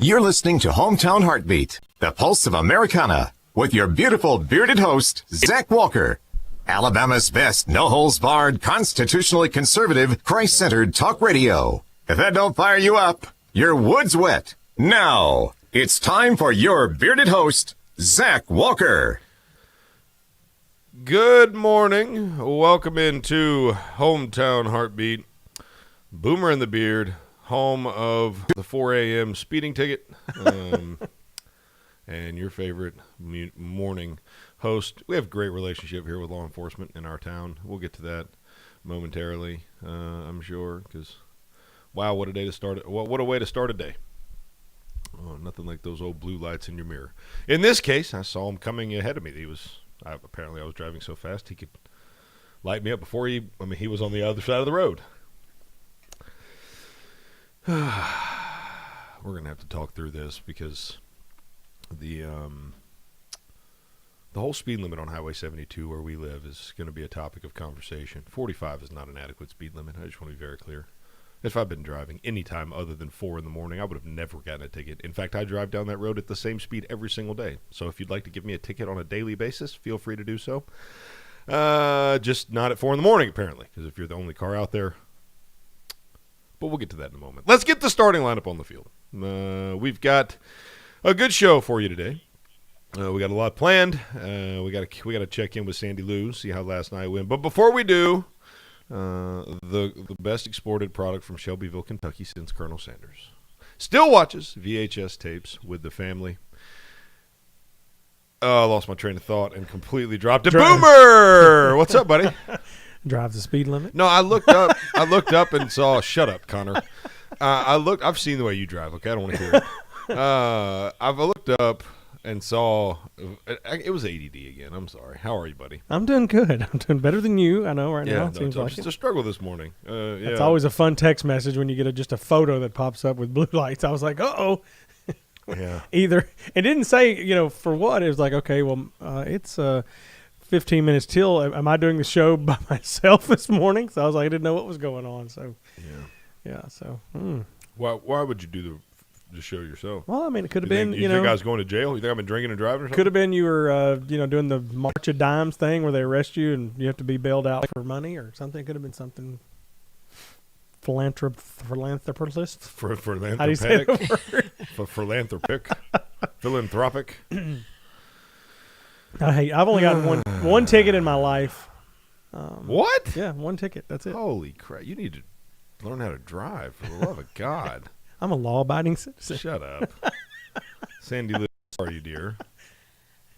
You're listening to Hometown Heartbeat, the pulse of Americana, with your beautiful bearded host, Zach Walker. Alabama's best no-holds-barred, constitutionally conservative, Christ-centered talk radio. If that don't fire you up, your wood's wet. Now, it's time for your bearded host, Zach Walker. Good morning. Welcome into Hometown Heartbeat. Boomer and the Beard, home of the 4 a.m. speeding ticket, and your favorite morning host. We have a great relationship here with law enforcement in our town. We'll get to that momentarily, I'm sure, because, wow, what a day to start it. What a way to start a day. Oh, nothing like those old blue lights in your mirror. In this case, I saw him coming ahead of me. Apparently I was driving so fast he could light me up before he was on the other side of the road. We're going to have to talk through this because the whole speed limit on Highway 72 where we live is going to be a topic of conversation. 45 is not an adequate speed limit. I just want to be very clear. If I've been driving any time other than 4 in the morning, I would have never gotten a ticket. In fact, I drive down that road at the same speed every single day. So if you'd like to give me a ticket on a daily basis, feel free to do so. Just not at 4 in the morning, apparently, because if you're the only car out there. But we'll get to that in a moment. Let's get the starting lineup on the field. We've got a good show for you today. We got a lot planned. We got to check in with Sandee Lou, see how last night went. But before we do, the best exported product from Shelbyville, Kentucky since Colonel Sanders. Still watches VHS tapes with the family. Oh, I lost my train of thought and completely dropped it. Boomer! What's up, buddy? Drives the speed limit. No, I looked up and saw. Shut up, Connor. I've seen the way you drive. Okay, I don't want to hear it. I've looked up and saw. It was ADD again. I'm sorry. How are you, buddy? I'm doing good. I'm doing better than you. I know right now. It seems like it's a struggle this morning. It's always a fun text message when you get just a photo that pops up with blue lights. I was like, uh-oh. Yeah. Either it didn't say, for what. It was like, okay, well, it's 15 minutes till. Am I doing the show by myself this morning? So I was like, I didn't know what was going on. So yeah. So why would you do the show yourself? well, I mean, it could have been. You think I was going to jail? You think I've been drinking and driving or something? Could have been you were doing the March of Dimes thing where they arrest you and you have to be bailed out for money or something. It could have been something philanthropist. Philanthropic. How do you say the word? Philanthropic. I've only gotten one ticket in my life. What? Yeah, one ticket. That's it. Holy crap! You need to learn how to drive, for the love of God. I'm a law-abiding citizen. Shut up. Sandee Lou, how are you, dear?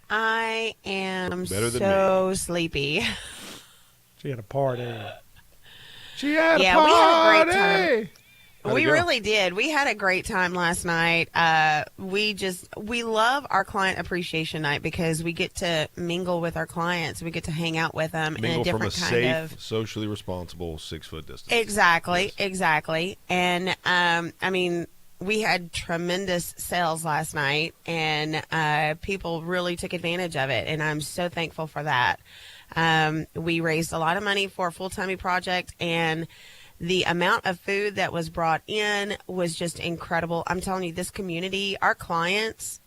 I am Better than so sleepy. She had a party. She had a party. We had a great time. How'd We it go? really did. We had a great time last night. We love our client appreciation night because we get to mingle with our clients. We get to hang out with them Mingle in a different from a kind safe, of. socially responsible 6-foot distance. Exactly, Yes. exactly. And we had tremendous sales last night, and people really took advantage of it, and I'm so thankful for that. We raised a lot of money for a full-time project, and the amount of food that was brought in was just incredible. I'm telling you, this community, our clients,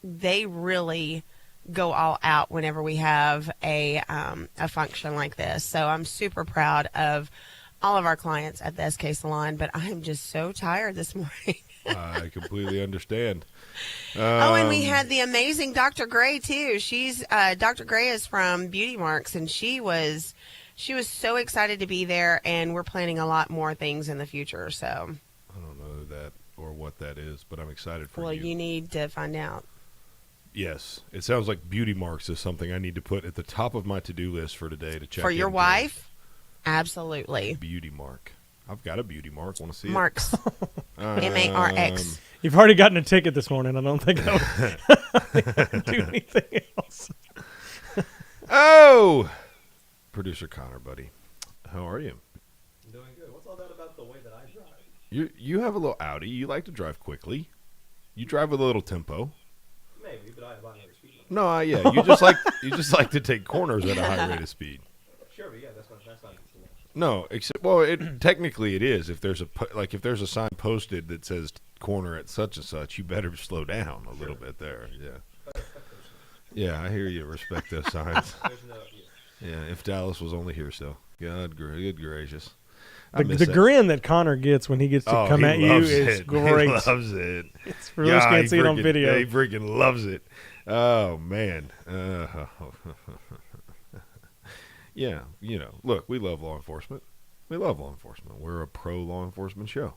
they really go all out whenever we have a function like this. So I'm super proud of all of our clients at the SK Salon, but I am just so tired this morning. I completely understand. And we had the amazing Dr. Gray too. Dr. Gray is from Beauty Marks, and she was so excited to be there, and we're planning a lot more things in the future. So I don't know that or what that is, but I'm excited for you. Well, you need to find out. Yes, it sounds like Beauty Marks is something I need to put at the top of my to-do list for today to check For your into. wife? Absolutely. Beauty Mark. I've got a beauty mark. Want to see Marks. M-A-R-X. You've already gotten a ticket this morning. I don't think I would do anything else. Oh! Producer Connor, buddy. How are you? I'm doing good. What's all that about the way that I drive? You have a little Audi. You like to drive quickly. You drive with a little tempo. Maybe, but I have higher speed. No, yeah. You just like to take corners at a high rate of speed. Sure, but yeah, that's not even No, except technically it is. If there's a sign posted that says corner at such and such, you better slow down a little bit there. Yeah. Yeah, I hear you. Respect those signs. Yeah, if Dallas was only here still. Good gracious. The grin that Connor gets when he gets to come at you is great. He loves it. It's for those who can't see it on video. Yeah, he freaking loves it. Oh, man. Yeah, look, we love law enforcement. We love law enforcement. We're a pro-law enforcement show.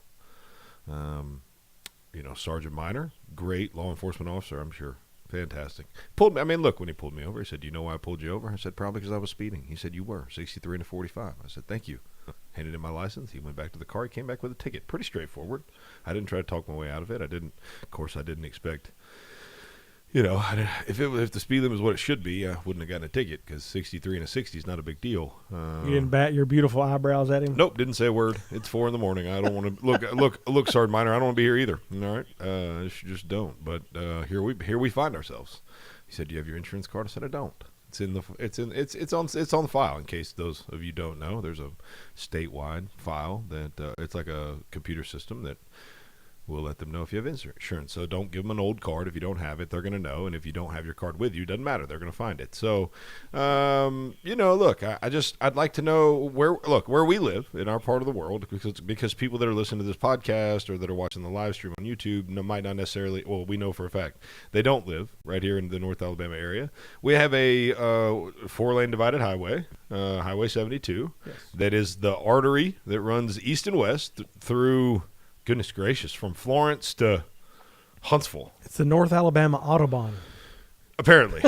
Sergeant Minor, great law enforcement officer, I'm sure. Fantastic. Look, when he pulled me over, he said, "Do you know why I pulled you over?" I said, "Probably because I was speeding." He said, "You were, 63 and a 45. I said, "Thank you." Handed him my license. He went back to the car. He came back with a ticket. Pretty straightforward. I didn't try to talk my way out of it. I didn't expect, if the speed limit was what it should be, I wouldn't have gotten a ticket because 63 and a 60 is not a big deal. You didn't bat your beautiful eyebrows at him? Nope, didn't say a word. It's 4 a.m. I don't want to look, Sergeant Minor. I don't want to be here either. All right, just don't. But here we find ourselves. He said, "Do you have your insurance card?" I said, "I don't." It's on the file. In case those of you don't know, there's a statewide file that it's like a computer system that will let them know if you have insurance. So don't give them an old card if you don't have it. They're going to know, and if you don't have your card with you, it doesn't matter. They're going to find it. So, look, I'd like to know where we live in our part of the world, because people that are listening to this podcast or that are watching the live stream on YouTube might not necessarily. Well, we know for a fact they don't live right here in the North Alabama area. We have a 4-lane divided highway, Highway 72, yes. That is the artery that runs east and west through. Goodness gracious, from Florence to Huntsville. It's the North Alabama Autobahn. Apparently.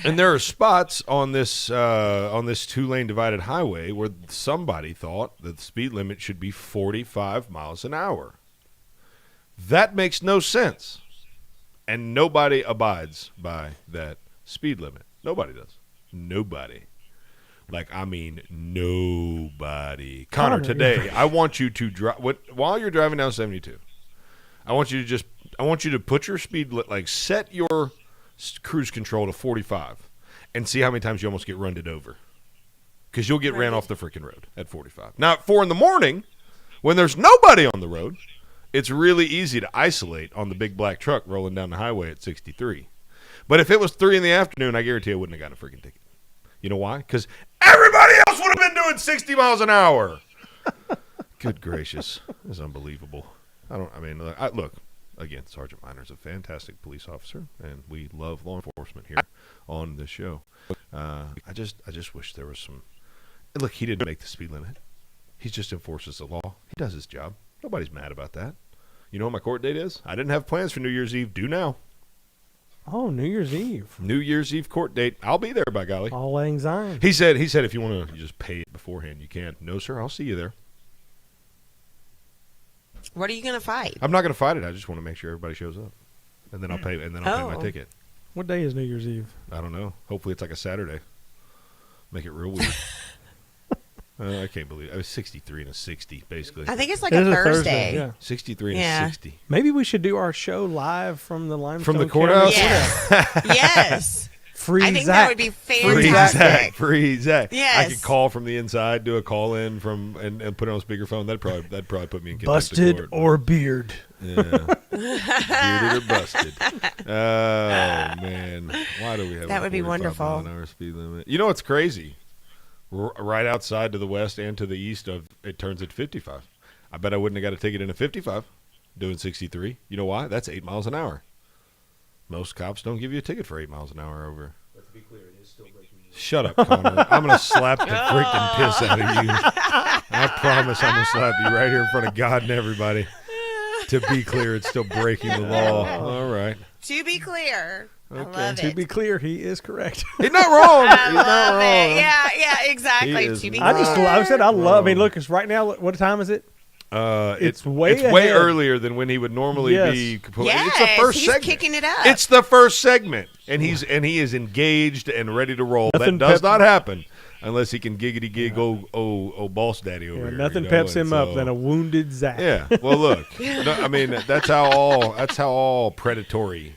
And there are spots on this 2-lane divided highway where somebody thought that the speed limit should be 45 miles an hour. That makes no sense. And nobody abides by that speed limit. Nobody does. Nobody. Nobody. Connor, today, I want you to drive while you're driving down 72. I want you to put your speed set your cruise control to 45 and see how many times you almost get run over. Because you'll get ran off the freaking road at 45. Now, at 4 a.m, when there's nobody on the road, it's really easy to isolate on the big black truck rolling down the highway at 63. But if it was 3 p.m, I guarantee I wouldn't have gotten a freaking ticket. You know why? Because everybody else would have been doing 60 miles an hour. Good gracious. It's unbelievable. Look, again, Sergeant Minor's a fantastic police officer, and we love law enforcement here on this show. I just wish there was some. Look, he didn't make the speed limit. He just enforces the law. He does his job. Nobody's mad about that. You know what my court date is? I didn't have plans for New Year's Eve. Do now. Oh, New Year's Eve. New Year's Eve court date. I'll be there, by golly. All lang syne. He said if you want to just pay it beforehand, you can. No, sir, I'll see you there. What are you going to fight? I'm not going to fight it. I just want to make sure everybody shows up. And then I'll pay pay my ticket. What day is New Year's Eve? I don't know. Hopefully it's like a Saturday. Make it real weird. I can't believe it. I was 63 and a 60, basically. I think it's like a Thursday. Yeah. 63 and a 60. Maybe we should do our show live from the Limestone From the courthouse? Yes. Yes. Free I think Zach. that would be fantastic. Free Zach. Yes. I could call from the inside, do a call in and put it on speakerphone. That'd probably put me in contempt Busted of court. or beard. Yeah. Bearded or busted. Oh man. Why do we have that would be wonderful. 45 mile an hour speed limit? You know what's crazy? Right outside to the west and to the east of it turns at 55. I bet I wouldn't have got a ticket in a 55 doing 63. You know why? That's 8 miles an hour. Most cops don't give you a ticket for 8 miles an hour over. But to be clear, it is still breaking news. Shut up, Connor. I'm going to slap the freaking piss out of you. I promise I'm going to slap you right here in front of God and everybody. To be clear, it's still breaking the law. All right. To be clear. Okay. I love it. To be clear, he is correct. He's not wrong. I He's not love wrong. it. Yeah, exactly. He is To be not clear. I love. I mean, look, it's right now. What time is it? It's way ahead. earlier than when he would normally be. Yes, it's the first he's segment. kicking it up. It's the first segment, and he is engaged and ready to roll. Nothing that does pep- not happen unless he can giggity gig old boss daddy over here. Nothing you know? peps him up than a wounded Zach. Yeah. Well, look. I mean, that's how all predatory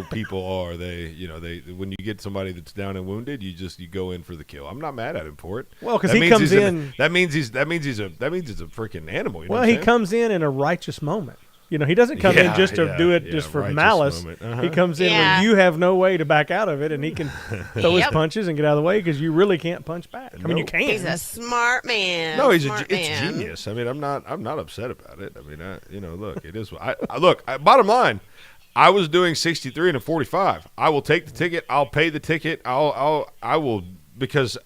people are. They when you get somebody that's down and wounded, you go in for the kill. I'm not mad at him for it. Well, because he comes in. That means he's a freaking animal. You know Well, what I'm he saying? comes in a righteous moment. He doesn't come in just to Yeah, do it yeah, just for righteous malice. moment. He comes in Yeah. when you have no way to back out of it, and he can throw his Yep. punches and get out of the way because you really can't punch back. I mean, you Nope. can. He's a smart man. No, it's smart man. genius. I mean, I'm not upset about it. I mean, look, it is. Bottom line, I was doing 63 and a 45. I will take the ticket. I'll pay the ticket. I will, because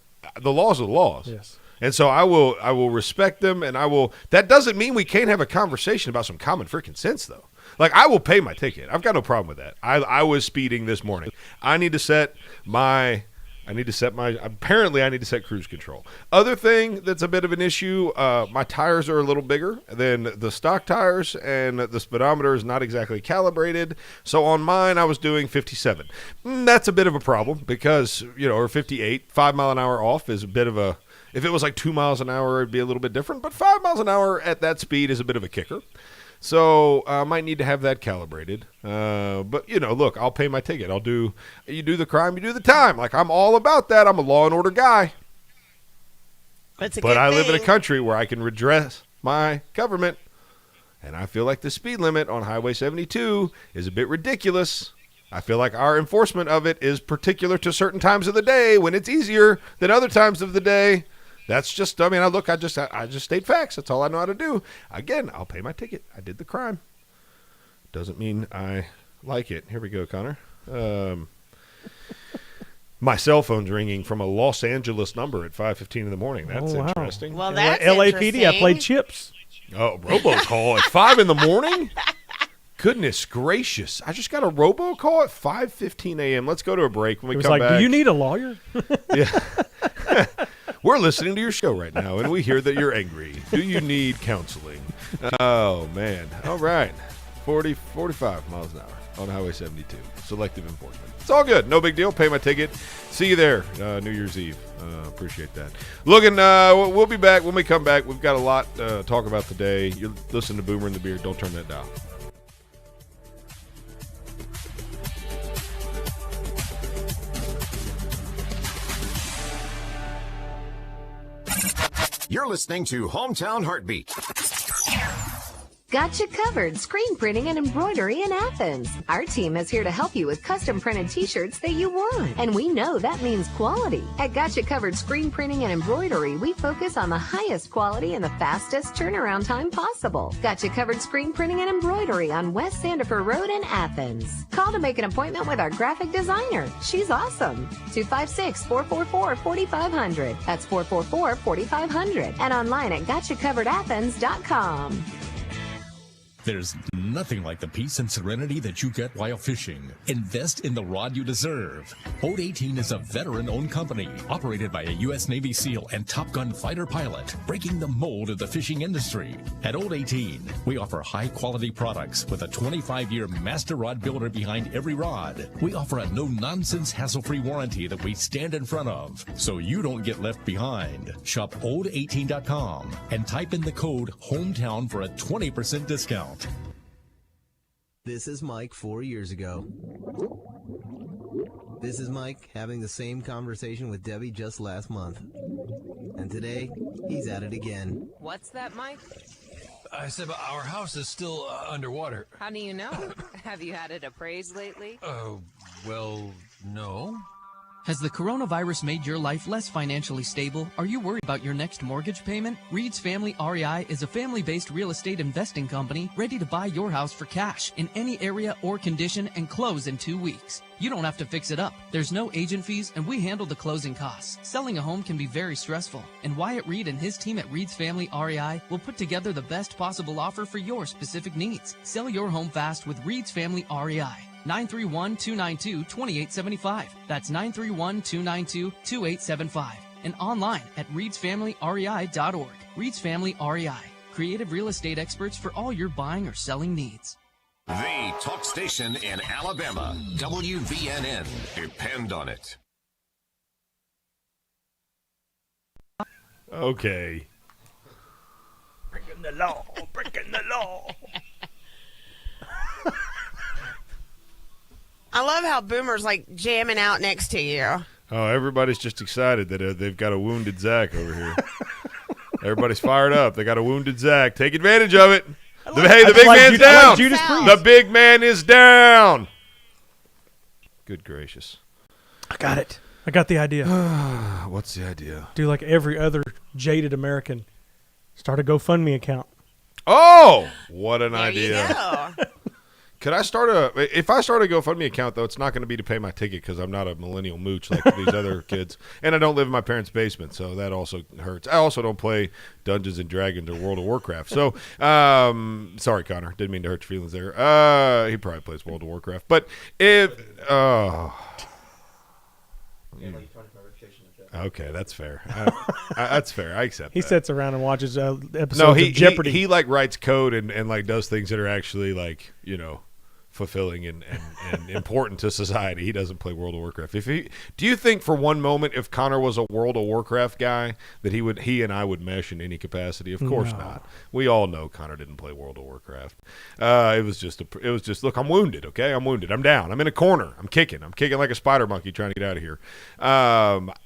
the laws are the laws. Yes. And so I will respect them, and I will. That doesn't mean we can't have a conversation about some common freaking sense, though. Like, I will pay my ticket. I've got no problem with that. I was speeding this morning. I need to set cruise control. Other thing that's a bit of an issue, my tires are a little bigger than the stock tires, and the speedometer is not exactly calibrated. So on mine, I was doing 57. That's a bit of a problem because, or 58, 5 mile an hour off is a bit of a, if it was like 2 miles an hour, it'd be a little bit different, but 5 miles an hour at that speed is a bit of a kicker. So I might need to have that calibrated. But, look, I'll pay my ticket. You do the crime, you do the time. Like, I'm all about that. I'm a law and order guy. But I live in a country where I can redress my government. And I feel like the speed limit on Highway 72 is a bit ridiculous. I feel like our enforcement of it is particular to certain times of the day when it's easier than other times of the day. That's just, I just state facts. That's all I know how to do. Again, I'll pay my ticket. I did the crime. Doesn't mean I like it. Here we go, Connor. My cell phone's ringing from a Los Angeles number at 5:15 in the morning. That's interesting. Well, that's LAPD, I played chips. Oh, robocall at 5 in the morning? Goodness gracious. I just got a robocall at 5:15 a.m. Let's go to a break. When we It was come like, back. do you need a lawyer? Yeah. We're listening to your show right now, and we hear that you're angry. Do you need counseling? Oh, man. All right. 45 miles an hour on Highway 72. Selective enforcement. It's all good. No big deal. Pay my ticket. See you there New Year's Eve. Appreciate that. We'll be back. When we come back, we've got a lot to talk about today. You listen to Boomer and the Beard. Don't turn that dial. You're listening to Hometown Heartbeat. Got you covered screen printing and embroidery in Athens. Our team is here to help you with custom printed t-shirts that you want. And we know that means quality. At Got You Covered Screen Printing and Embroidery, we focus on the highest quality and the fastest turnaround time possible. Got You Covered Screen Printing and Embroidery on West Sandifer Road in Athens. Call to make an appointment with our graphic designer. She's awesome. 256-444-4500. That's 444-4500. And online at GotYouCoveredAthens.com. There's nothing like the peace and serenity that you get while fishing. Invest in the rod you deserve. Boat 18 is a veteran-owned company operated by a U.S. Navy SEAL and Top Gun fighter pilot, breaking the mold of the fishing industry. At Old 18, we offer high-quality products with a 25-year master rod builder behind every rod. We offer a no-nonsense, hassle-free warranty that we stand in front of, so you don't get left behind. Shop old18.com and type in the code HOMETOWN for a 20% discount. This is Mike 4 years ago. This is Mike having the same conversation with Debbie just last month. And today, he's at it again. What's that, Mike? I said our house is still underwater. How do you know? Have you had it appraised lately? Well, no. Has the coronavirus made your life less financially stable? Are you worried about your next mortgage payment? Reed's Family REI is a family-based real estate investing company ready to buy your house for cash in any area or condition and close in 2 weeks. You don't have to fix it up. There's no agent fees, and we handle the closing costs. Selling a home can be very stressful, and Wyatt Reed and his team at Reed's Family REI will put together the best possible offer for your specific needs. Sell your home fast with Reed's Family REI. 931-292-2875. That's 931-292-2875. And online at reedsfamilyrei.org. Reed's Family REI. Creative real estate experts for all your buying or selling needs. The talk station in Alabama. WVNN. Depend on it. Okay. Breaking the law. Breaking the law. I love how Boomer's like jamming out next to you. Oh, everybody's just excited that they've got a wounded Zach over here. Everybody's fired up. They got a wounded Zach. Take advantage of it. Hey, the big man's down. Judas Priest. The big man is down. Good gracious. I got it. I got the idea. What's the idea? Do like every other jaded American. Start a GoFundMe account. Oh, what an idea. You go. Could I if I start a GoFundMe account, though, it's not going to be to pay my ticket because I'm not a millennial mooch like these other kids. And I don't live in my parents' basement, so that also hurts. I also don't play Dungeons and Dragons or World of Warcraft. So, sorry, Connor. Didn't mean to hurt your feelings there. He probably plays World of Warcraft. But if, okay, that's fair. That's fair. I accept He that. sits around and watches episodes No, of Jeopardy. He like writes code and like does things that are actually like, fulfilling and important to society. He doesn't play World of Warcraft. Do you think for one moment if Connor was a World of Warcraft guy that he and I would mesh in any capacity? Of course not. We all know Connor didn't play World of Warcraft. It was just look, I'm wounded, okay? I'm wounded. I'm down. I'm in a corner. I'm kicking like a spider monkey trying to get out of here.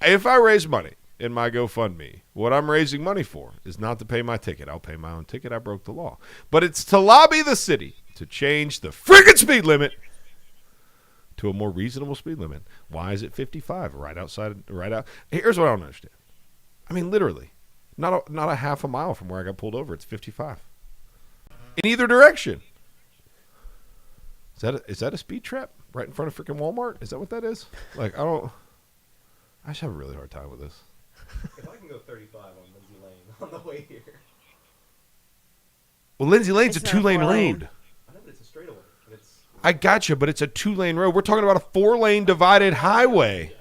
If I raise money in my GoFundMe, what I'm raising money for is not to pay my ticket. I'll pay my own ticket. I broke the law. But it's to lobby the city to change the friggin' speed limit to a more reasonable speed limit. Why is it 55? Right out. Here's what I don't understand. I mean, literally, not a half a mile from where I got pulled over, it's 55. In either direction. Is that a speed trap right in front of freaking Walmart? Is that what that is? Like, I just have a really hard time with this. If I can go 35 on Lindsay Lane on the way here. Well, Lindsay Lane's It's a 2-lane not 4-lane. road. I know, but it's a straightaway. I got you, but it's a 2-lane road. We're talking about a 4-lane divided highway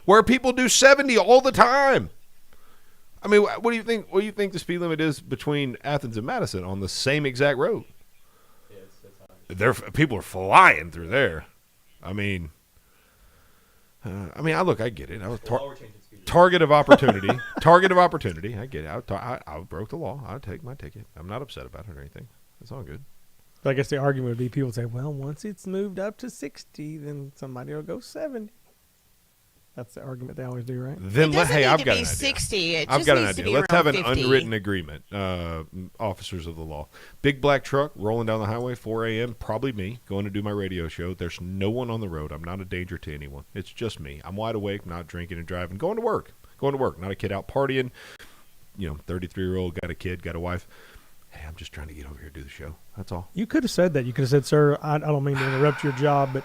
where people do 70 all the time. I mean, what do you think? What do you think the speed limit is between Athens and Madison on the same exact road? Yeah, it's high. People are flying through there. I mean, I get it. I was target of opportunity. Target of opportunity. I get it. I broke the law. I'll take my ticket. I'm not upset about it or anything. It's all good. So I guess the argument would be people say, well, once it's moved up to 60, then somebody will go 70. That's the argument they always do, right? Then It doesn't need I've to got be an idea. 60. It I've just got an needs to idea. be Let's have around an 50. unwritten agreement, officers of the law. Big black truck rolling down the highway, 4 a.m., probably me, going to do my radio show. There's no one on the road. I'm not a danger to anyone. It's just me. I'm wide awake, not drinking and driving, going to work. Not a kid out partying. 33-year-old, got a kid, got a wife. Hey, I'm just trying to get over here to do the show. That's all. You could have said that. You could have said, sir, I don't mean to interrupt your job, but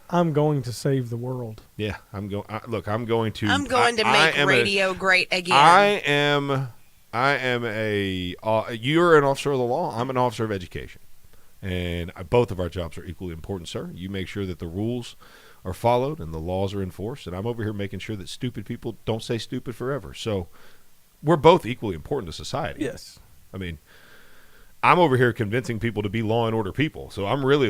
I'm going to save the world. Yeah, I'm going to make radio great again. You're an officer of the law. I'm an officer of education. And both of our jobs are equally important, sir. You make sure that the rules are followed and the laws are enforced. And I'm over here making sure that stupid people don't stay stupid forever. So we're both equally important to society. Yes. I mean, I'm over here convincing people to be law and order people. So I'm really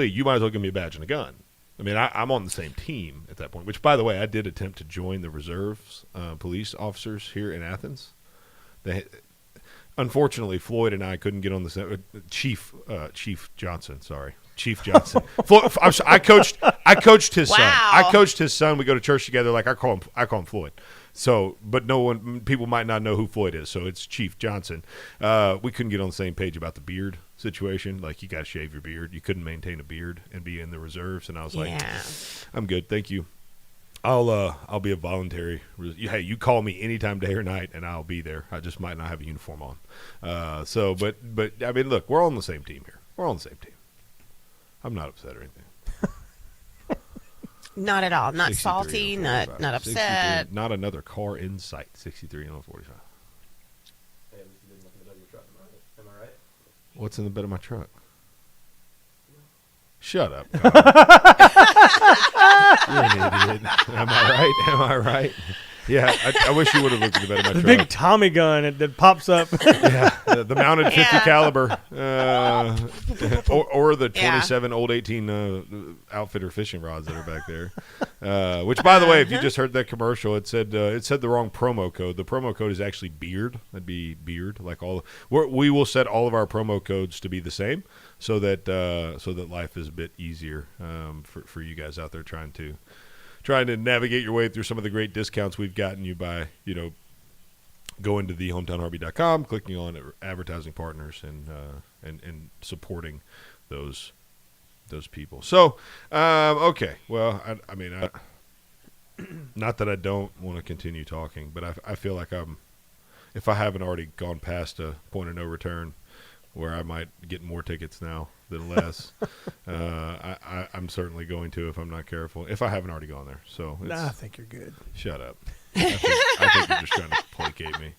you might as well give me a badge and a gun. I mean, I'm on the same team at that point, which, by the way, I did attempt to join the reserves police officers here in Athens. Unfortunately, Floyd and I couldn't get on the Chief Johnson. Sorry, Chief Johnson. I coached his son. I coached his son. We go to church together. Like I call him Floyd. So, but people might not know who Floyd is. So it's Chief Johnson. We couldn't get on the same page about the beard situation. Like, you got to shave your beard. You couldn't maintain a beard and be in the reserves. And I was like, I'm good. Thank you. I'll be a voluntary. Hey, you call me anytime, day or night, and I'll be there. I just might not have a uniform on. But I mean, look, we're all on the same team here. We're all on the same team. I'm not upset or anything. Not at all. Not salty. Not upset. Not another car in sight. 63 and 45. Hey, at least you didn't look in the bed of your truck. Am I right? What's in the bed of my truck? Shut up. You're an idiot. Am I right? Yeah, I wish you would have looked at the bed of my truck. The big Tommy gun that pops up. Yeah, the mounted 50 caliber, or the 27 old 18 Outfitter fishing rods that are back there. Which, by the way, if you just heard that commercial, it said the wrong promo code. The promo code is actually beard. That'd be beard. Like we will set all of our promo codes to be the same, so that life is a bit easier for you guys out there trying to navigate your way through some of the great discounts we've gotten you by, going to thehometownheartbeat.com, clicking on advertising partners, and supporting those people. So, okay. Well, I mean, not that I don't want to continue talking, but I feel like if I haven't already gone past a point of no return where I might get more tickets now than less, I'm certainly going to if I'm not careful, if I haven't already gone there. So I think you're good. Shut up. I think you're just trying to placate me.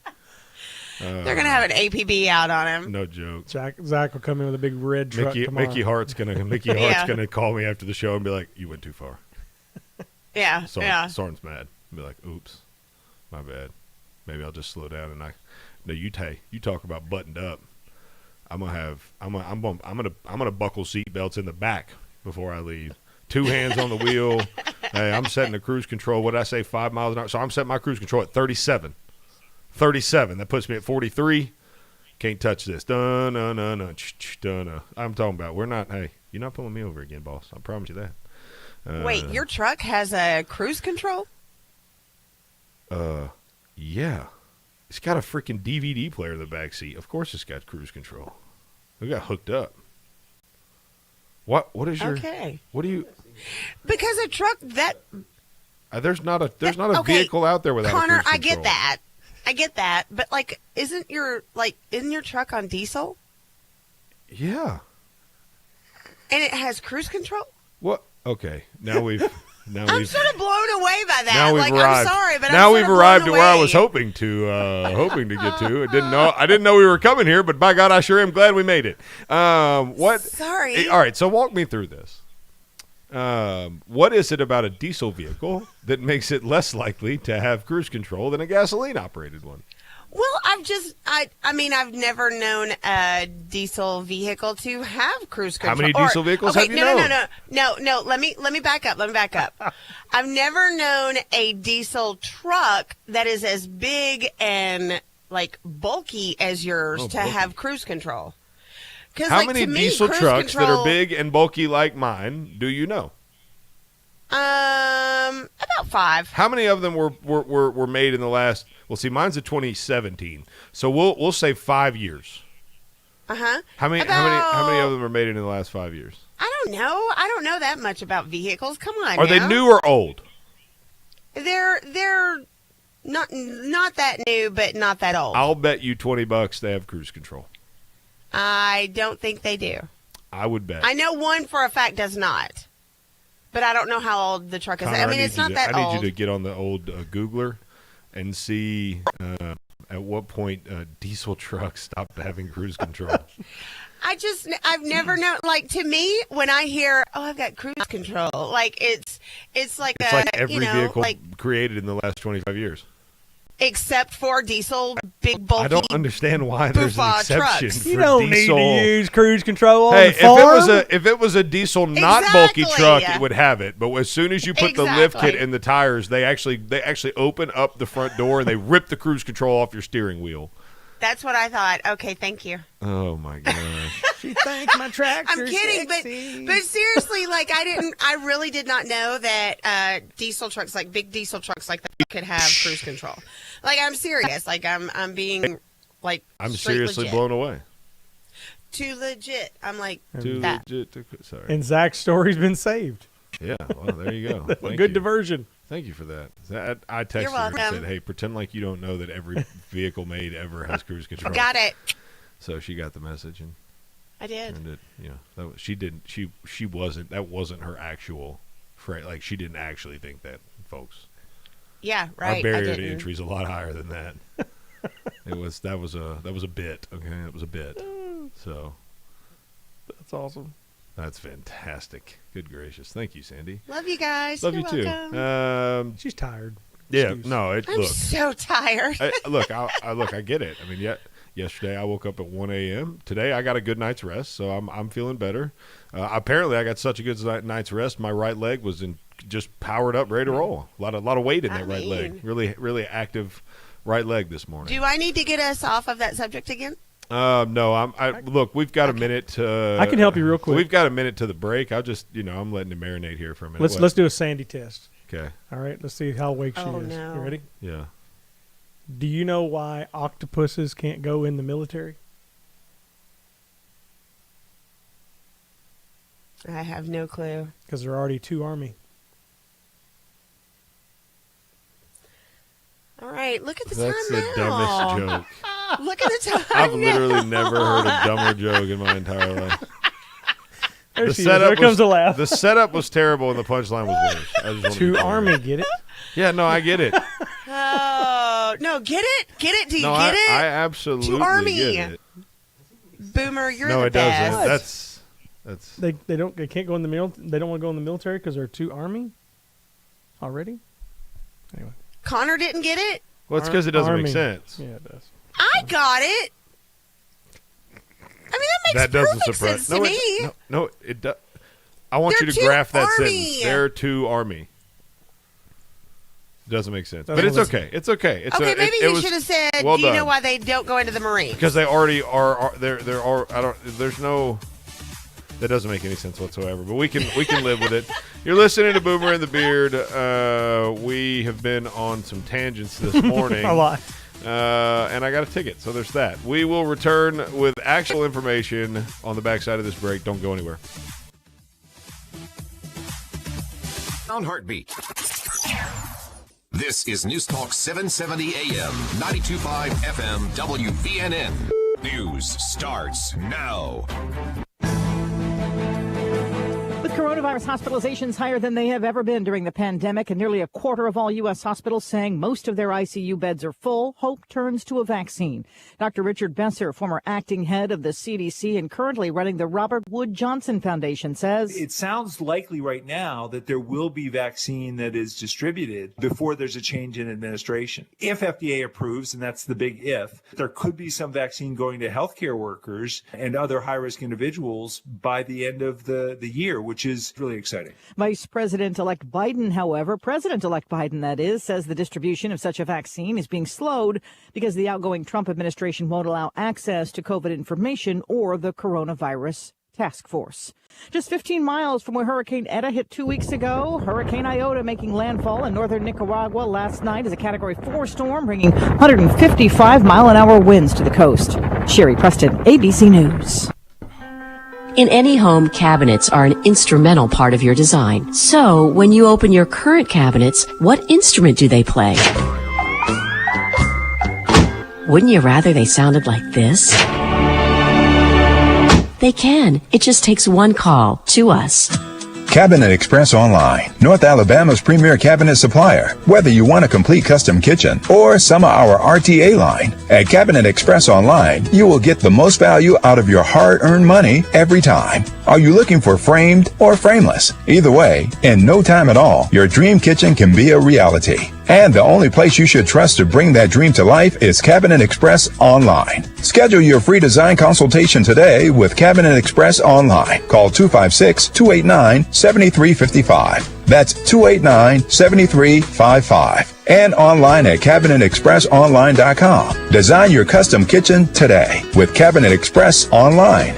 They're going to have an APB out on him. No joke. Zach will come in with a big red truck tomorrow. Mickey Hart's gonna call me after the show and be like, "You went too far." Yeah, Soren's mad. I'll be like, "Oops, my bad. Maybe I'll just slow down." And you talk about buttoned up. I'm gonna buckle seatbelts in the back before I leave. 2 hands on the wheel. Hey, I'm setting the cruise control. What did I say? 5 miles an hour. So I'm setting my cruise control at 37. 37. That puts me at 43. Can't touch this. Dun, dun, dun, dun, dun, dun. I'm talking about. Hey, you're not pulling me over again, boss. I promise you that. Wait, your truck has a cruise control? Yeah. It's got a freaking DVD player in the back seat. Of course it's got cruise control. We got hooked up. What is your... Okay. What do you... Because a truck that... there's not a vehicle out there without Connor, a cruise control. I get that. But, isn't your truck on diesel? Yeah. And it has cruise control? What? Okay. Now we've... I'm sort of blown away by that. Now we've arrived. I'm sorry, but now I'm we've sort of arrived blown to where I away. was hoping to get to. I didn't know we were coming here, but by God, I sure am glad we made it. What? Sorry. All right, so walk me through this. What is it about a diesel vehicle that makes it less likely to have cruise control than a gasoline-operated one? Well, I've never known a diesel vehicle to have cruise control. How many diesel vehicles have you known? No. Let me back up. I've never known a diesel truck that is as big and bulky as yours to have cruise control. How many diesel trucks that are big and bulky like mine do you know? About 5. How many of them were made in the last? Well, see, mine's a 2017, so we'll say 5 years. How many of them are made in the last 5 years? I don't know. I don't know that much about vehicles. Come on. Are they new or old? They're not that new, but not that old. I'll bet you $20 they have cruise control. I don't think they do. I would bet. I know one for a fact does not, but I don't know how old the truck is. Connor, I mean, it's not that old. I need you to get on the old Googler and see at what point diesel trucks stopped having cruise control. I've never known. To me, when I hear, "Oh, I've got cruise control," it's like every vehicle created in the last 25 years. Except for diesel, big bulky. I don't understand why there's an exception trucks. for you don't diesel. need to use cruise control on the farm. If it was a diesel not bulky truck, it would have it. But as soon as you put the lift kit in the tires, they actually open up the front door and they rip the cruise control off your steering wheel. That's what I thought. Okay, thank you. Oh my gosh. She thinks my tractor. I'm kidding, but seriously, I really did not know that diesel trucks, big diesel trucks like that, could have cruise control. I'm serious. I'm being I'm seriously legit. blown away. Too legit. I'm too that. legit. Sorry. And Zach's story's been saved. Yeah. Well, there you go. Good diversion. Thank you for that. I texted her and said, "Hey, pretend like you don't know that every vehicle made ever has cruise control." Got it. So she got the message, and I did. And she didn't. She wasn't. That wasn't her actual phrase. She didn't actually think that, folks. Yeah, right. Our barrier to entry is a lot higher than that. That was a bit. Okay, it was a bit. So that's awesome. That's fantastic. Good gracious. Thank you, Sandee. Love you guys. Love You're you welcome. too. She's tired. Yeah. Excuse. No. I'm so tired. I get it. I mean, yesterday I woke up at 1 a.m. Today I got a good night's rest, so I'm feeling better. Apparently I got such a good night's rest. My right leg was just powered up, ready to roll. A lot of weight in that right leg. Really, really active right leg this morning. Do I need to get us off of that subject again? No, look, we've got a minute. I can help you real quick. We've got a minute to the break. I'm letting it marinate here for a minute. Let's do a Sandee test. Okay. All right. Let's see how awake she is. No. You ready? Yeah. Do you know why octopuses can't go in the military? I have no clue. Because they're already too army. All right, look at the That's time the now. dumbest joke. Look at the time I've now. literally never heard a dumber joke in my entire life. There she is. There comes a laugh. The setup was terrible and the punchline was worse. I just wanted Too to army, get it? Yeah, no, I get it. Oh, no, get it? Get it? Do you No, get it? I absolutely Too army. get it. Boomer, you're No, the it best. doesn't. That's They can't go in the they don't want to go in the military because they're too army already. Anyway, Connor didn't get it? well, it's because it doesn't army. make sense. Yeah, it does. I got it. I mean, that makes doesn't perfect surprise. sense to me. No, it does. I want They're you to too graph that army. sentence. They're too army. Doesn't make sense, but Doesn't it's make okay. It's okay. It's Okay, maybe you was should have said, well do you know done. why they don't go into the Marines? Because they already are. They're all. I don't. There's no. That doesn't make any sense whatsoever. But we can live with it. You're listening to Boomer and the Beard. We have been on some tangents this morning. A lot. And I got a ticket, so there's that. We will return with actual information on the backside of this break. Don't go anywhere. On Heartbeat. This is News Talk 770 AM, 92.5 FM, WVNN. News starts now. With coronavirus hospitalizations higher than they have ever been during the pandemic, and nearly a quarter of all U.S. hospitals saying most of their ICU beds are full, hope turns to a vaccine. Dr. Richard Besser, former acting head of the CDC and currently running the Robert Wood Johnson Foundation, says it sounds likely right now that there will be vaccine that is distributed before there's a change in administration. If FDA approves, and that's the big if, there could be some vaccine going to healthcare workers and other high-risk individuals by the end of the year, which is really exciting. Vice President-elect Biden, however, President-elect Biden, that is, says the distribution of such a vaccine is being slowed because the outgoing Trump administration won't allow access to COVID information or the coronavirus task force. Just 15 miles from where Hurricane Eta hit 2 weeks ago, Hurricane Iota making landfall in northern Nicaragua last night as a Category 4 storm, bringing 155-mile-an-hour winds to the coast. Sherry Preston, ABC News. In any home, cabinets are an instrumental part of your design. So, when you open your current cabinets, what instrument do they play? Wouldn't you rather they sounded like this? They can. It just takes one call to us. Cabinet Express Online, North Alabama's premier cabinet supplier. Whether you want a complete custom kitchen or some of our RTA line, at Cabinet Express Online, you will get the most value out of your hard-earned money every time. Are you looking for framed or frameless? Either way, in no time at all, your dream kitchen can be a reality. And the only place you should trust to bring that dream to life is Cabinet Express Online. Schedule your free design consultation today with Cabinet Express Online. Call 256-289-7355. That's 289-7355. And online at CabinetExpressOnline.com. Design your custom kitchen today with Cabinet Express Online.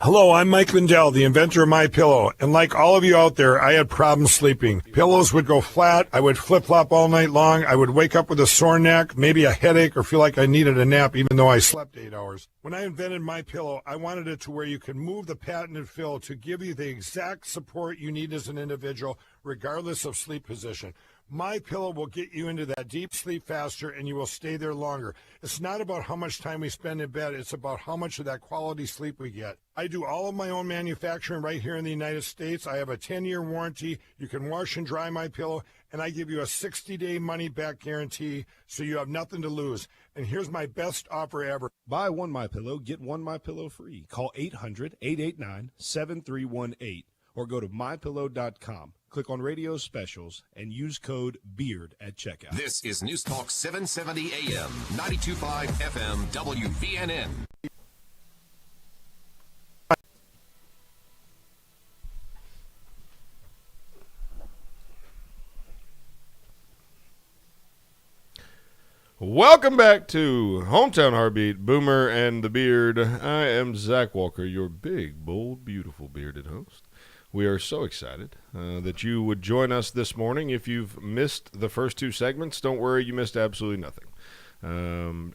Hello, I'm Mike Lindell, the inventor of MyPillow, and like all of you out there, I had problems sleeping. Pillows would go flat, I would flip-flop all night long, I would wake up with a sore neck, maybe a headache, or feel like I needed a nap even though I slept 8 hours. When I invented MyPillow, I wanted it to where you could move the patented fill to give you the exact support you need as an individual, regardless of sleep position. MyPillow will get you into that deep sleep faster, and you will stay there longer. It's not about how much time we spend in bed. It's about how much of that quality sleep we get. I do all of my own manufacturing right here in the United States. I have a 10-year warranty. You can wash and dry MyPillow, and I give you a 60-day money-back guarantee, so you have nothing to lose. And here's my best offer ever. Buy one MyPillow, get one MyPillow free. Call 800-889-7318 or go to MyPillow.com. Click on radio specials and use code BEARD at checkout. This is News Talk 770 AM, 92.5 FM, WVNN. Welcome back to Hometown Heartbeat, Boomer and the Beard. I am Zach Walker, your big, bold, beautiful bearded host. We are so excited that you would join us this morning. If you've missed the first two segments, don't worry, you missed absolutely nothing.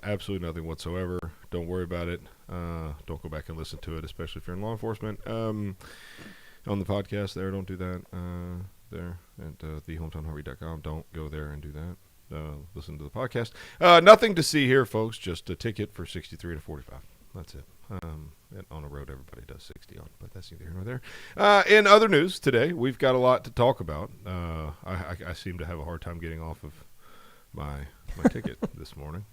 Absolutely nothing whatsoever. Don't worry about it. Don't go back and listen to it, especially if you're in law enforcement. On the podcast there, don't do that. There at thehometownharvey.com. Don't go there and do that. Listen to the podcast. Nothing to see here, folks. Just a ticket for 63 to 45. That's it. And on a road, everybody does 60 on, but that's neither here nor there. In other news today, we've got a lot to talk about. I seem to have a hard time getting off of my ticket this morning.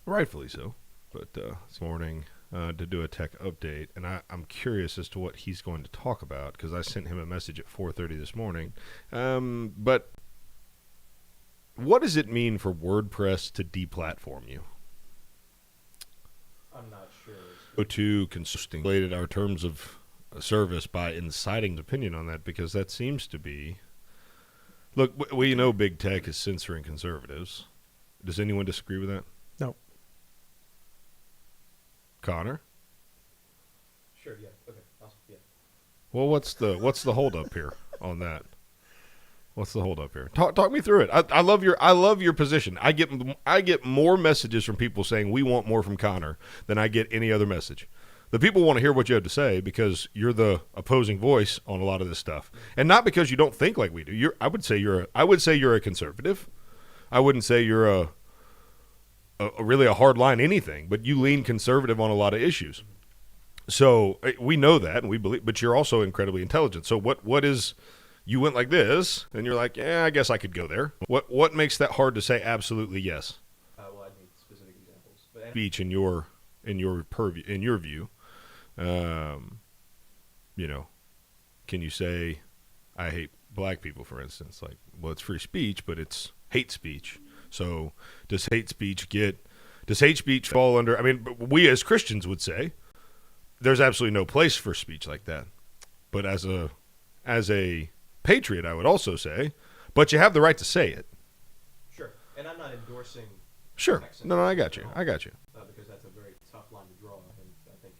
Rightfully so. But this morning to do a tech update, and I'm curious as to what he's going to talk about because I sent him a message at 4:30 this morning. But what does it mean for WordPress to deplatform you? I'm not sure. Go to consolidated our terms of service by inciting opinion on that because that seems to be. Look, we know big tech is censoring conservatives. Does anyone disagree with that? No. Connor? Sure. Yeah. Okay. Awesome. Yeah. Well, what's the holdup here on that? What's the holdup here? Talk me through it. I love your position. I get more messages from people saying we want more from Connor than I get any other message. The people want to hear what you have to say because you're the opposing voice on a lot of this stuff, and not because you don't think like we do. I would say you're a conservative. I wouldn't say you're a really a hardline anything, but you lean conservative on a lot of issues. So we know that, and we believe. But you're also incredibly intelligent. So what is? You went like this, and you're like, yeah, I guess I could go there. What makes that hard to say absolutely yes? Well, I need specific examples. But Speech in your purview, in your view, can you say, I hate black people, for instance? Like, well, it's free speech, but it's hate speech. So does hate speech fall under? I mean, we as Christians would say there's absolutely no place for speech like that. But as a patriot, I would also say, but you have the right to say it. Sure, and I'm not endorsing. Sure, no, I got you. Because that's a very tough line to draw, and I think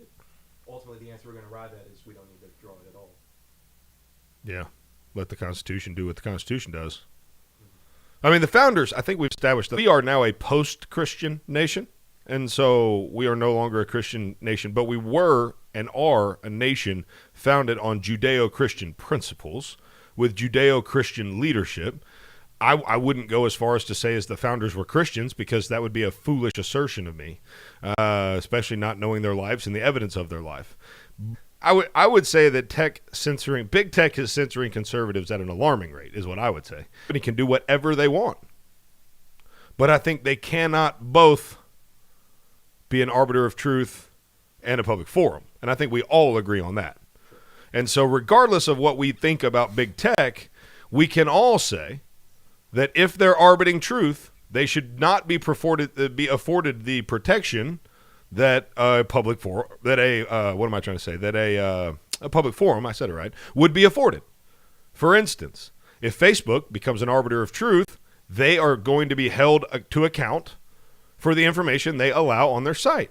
ultimately the answer we're going to arrive at is we don't need to draw it at all. Yeah, let the Constitution do what the Constitution does. I mean, the founders, I think we've established that we are now a post-Christian nation, and so we are no longer a Christian nation, but we were and are a nation founded on Judeo-Christian principles with Judeo-Christian leadership. I wouldn't go as far as to say as the founders were Christians because that would be a foolish assertion of me, especially not knowing their lives and the evidence of their life. I would say that big tech is censoring conservatives at an alarming rate, is what I would say. They can do whatever they want. But I think they cannot both be an arbiter of truth and a public forum. And I think we all agree on that. And so regardless of what we think about big tech, we can all say that if they're arbiting truth, they should not be afforded the protection that a public forum, a public forum, I said it right, would be afforded. For instance, if Facebook becomes an arbiter of truth, they are going to be held to account for the information they allow on their site.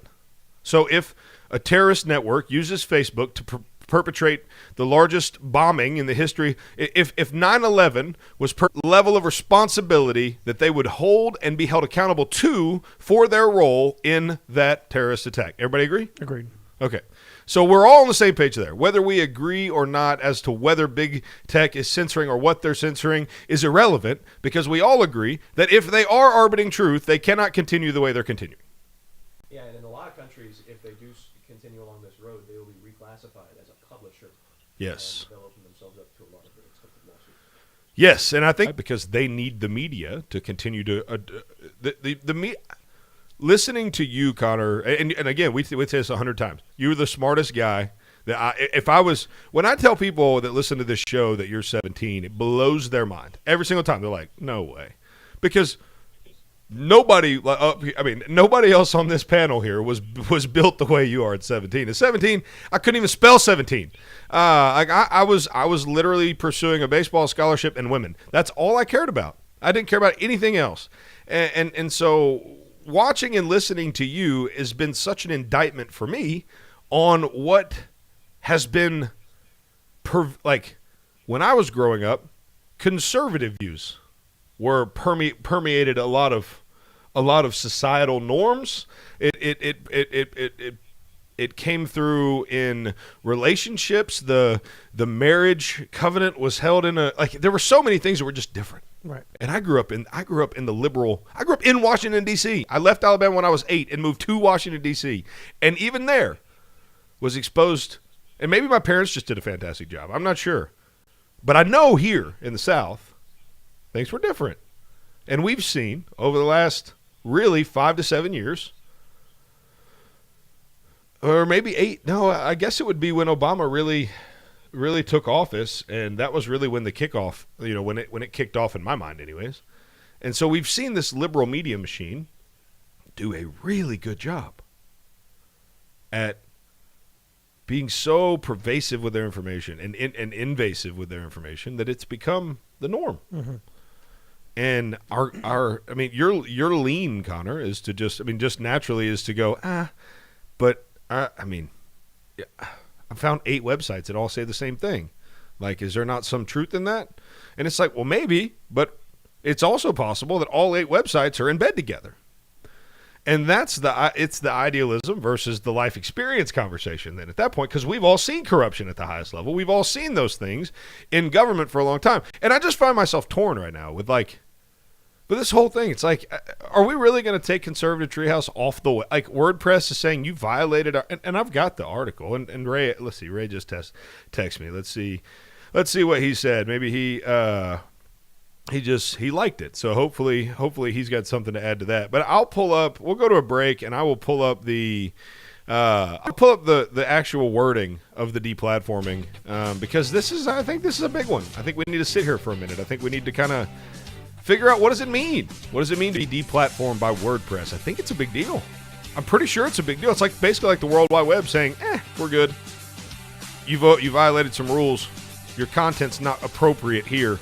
So if a terrorist network uses Facebook to perpetrate the largest bombing in the history, if 9/11 was per level of responsibility that they would hold and be held accountable to for their role in that terrorist attack. Everybody agree? Agreed. Okay. So we're all on the same page there. Whether we agree or not as to whether big tech is censoring or what they're censoring is irrelevant because we all agree that if they are arbiting truth, they cannot continue the way they're continuing. Yeah, and in a lot of countries, if they do continue along this road, they will be reclassified as a publisher. Yes. And they'll open themselves up to a lot of very expensive lawsuits. Yes, and I think because they need the media to continue to listening to you, Connor, and again, we say this 100 times. You're the smartest guy. When I tell people that listen to this show that you're 17, it blows their mind every single time. They're like, "No way," because nobody else on this panel here was built the way you are at 17. At 17, I couldn't even spell 17. I was literally pursuing a baseball scholarship and women. That's all I cared about. I didn't care about anything else, and so. Watching and listening to you has been such an indictment for me on what has been like when I was growing up, conservative views were permeated a lot of societal norms. It came through in relationships. The marriage covenant was held in there were so many things that were just different. Right. And I grew up in Washington, D.C. I left Alabama when I was 8 and moved to Washington, D.C. And even there was exposed, and maybe my parents just did a fantastic job. I'm not sure. But I know here in the South, things were different. And we've seen over the last really 5 to 7 years, or maybe 8. No, I guess it would be when Obama really took office, and that was really when the kickoff, when it kicked off in my mind anyways. And so we've seen this liberal media machine do a really good job at being so pervasive with their information and invasive with their information that it's become the norm. Mm-hmm. And your lean, Connor, is to just naturally is to go, but I found 8 websites that all say the same thing. Like, is there not some truth in that? And it's like, well, maybe, but it's also possible that all 8 websites are in bed together. And it's the idealism versus the life experience conversation then at that point, because we've all seen corruption at the highest level. We've all seen those things in government for a long time. And I just find myself torn right now with but this whole thing, it's like, are we really going to take Conservative Treehouse off the way? Like, WordPress is saying you violated our, and I've got the article, and Ray, let's see, Ray just text me. Let's see what he said. Maybe he liked it. So hopefully he's got something to add to that. But we'll go to a break, and I will pull up the actual wording of the deplatforming, because I think this is a big one. I think we need to sit here for a minute. I think we need to kind of figure out, what does it mean? What does it mean to be deplatformed by WordPress? I think it's a big deal. I'm pretty sure it's a big deal. It's like basically like the World Wide Web saying, we're good. You violated some rules. Your content's not appropriate here.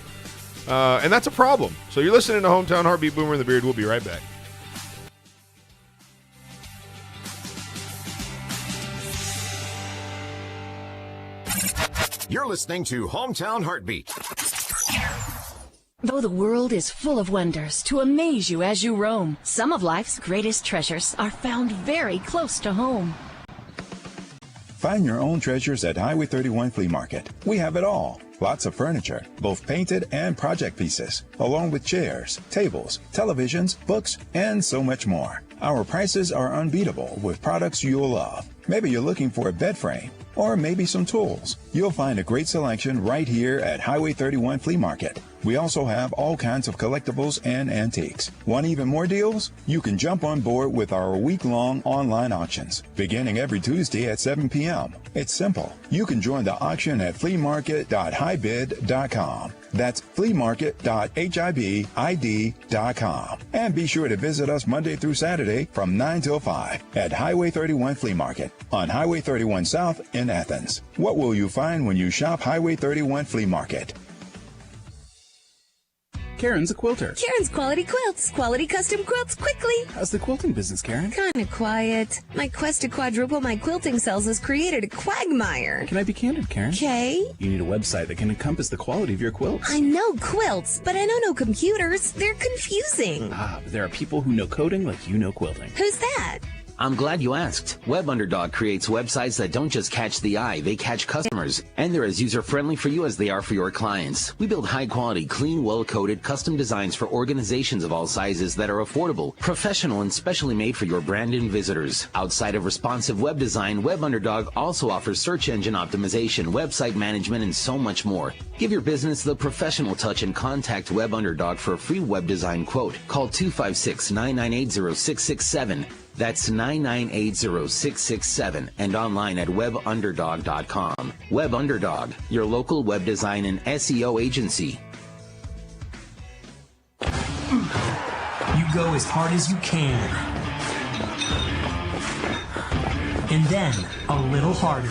And that's a problem. So you're listening to Hometown Heartbeat, Boomer and the Beard. We'll be right back. You're listening to Hometown Heartbeat. Though the world is full of wonders to amaze you as you roam, some of life's greatest treasures are found very close to home. Find your own treasures at Highway 31 Flea Market. We have it all. Lots of furniture, both painted and project pieces, along with chairs, tables, televisions, books, and so much more. Our prices are unbeatable with products you'll love. Maybe you're looking for a bed frame, or maybe some tools. You'll find a great selection right here at Highway 31 Flea Market. We also have all kinds of collectibles and antiques. Want even more deals? You can jump on board with our week-long online auctions, beginning every Tuesday at 7 p.m. It's simple. You can join the auction at fleamarket.highbid.com. That's fleamarket.hibid.com. And be sure to visit us Monday through Saturday from 9 till 5 at Highway 31 Flea Market on Highway 31 South in Athens. What will you find when you shop Highway 31 Flea Market? Karen's a quilter. Karen's Quality Quilts. Quality custom quilts quickly. How's the quilting business, Karen? Kinda quiet. My quest to quadruple my quilting sales has created a quagmire. Can I be candid, Karen? Okay. You need a website that can encompass the quality of your quilts. I know quilts, but I know no computers. They're confusing. But there are people who know coding like you know quilting. Who's that? I'm glad you asked. Web Underdog creates websites that don't just catch the eye, they catch customers. And they're as user-friendly for you as they are for your clients. We build high-quality, clean, well-coded, custom designs for organizations of all sizes that are affordable, professional, and specially made for your brand and visitors. Outside of responsive web design, Web Underdog also offers search engine optimization, website management, and so much more. Give your business the professional touch and contact Web Underdog for a free web design quote. Call 256-998-0667. That's 998-0667 and online at webunderdog.com. Web Underdog, your local web design and SEO agency. You go as hard as you can. And then a little harder.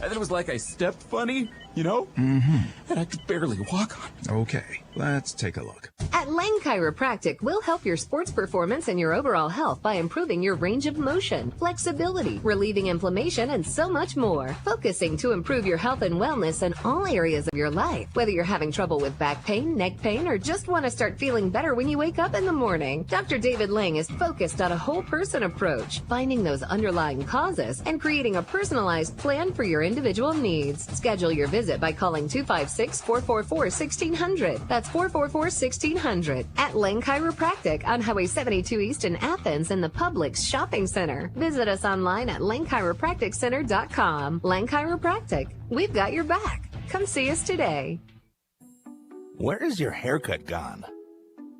and then it was like I stepped funny, you know? Mm-hmm. And I could barely walk on it. Okay, let's take a look. At Lang Chiropractic, we'll help your sports performance and your overall health by improving your range of motion, flexibility, relieving inflammation, and so much more. Focusing to improve your health and wellness in all areas of your life. Whether you're having trouble with back pain, neck pain, or just want to start feeling better when you wake up in the morning, Dr. David Lang is focused on a whole person approach, finding those underlying causes and creating a personalized plan for your individual needs. Schedule your visit by calling 256-444-1600. That's 444-1600. At Lang Chiropractic on Highway 72 East in Athens in the Publix Shopping Center. Visit us online at langchiropracticcenter.com. Lang Chiropractic. We've got your back. Come see us today. Where is your haircut gone?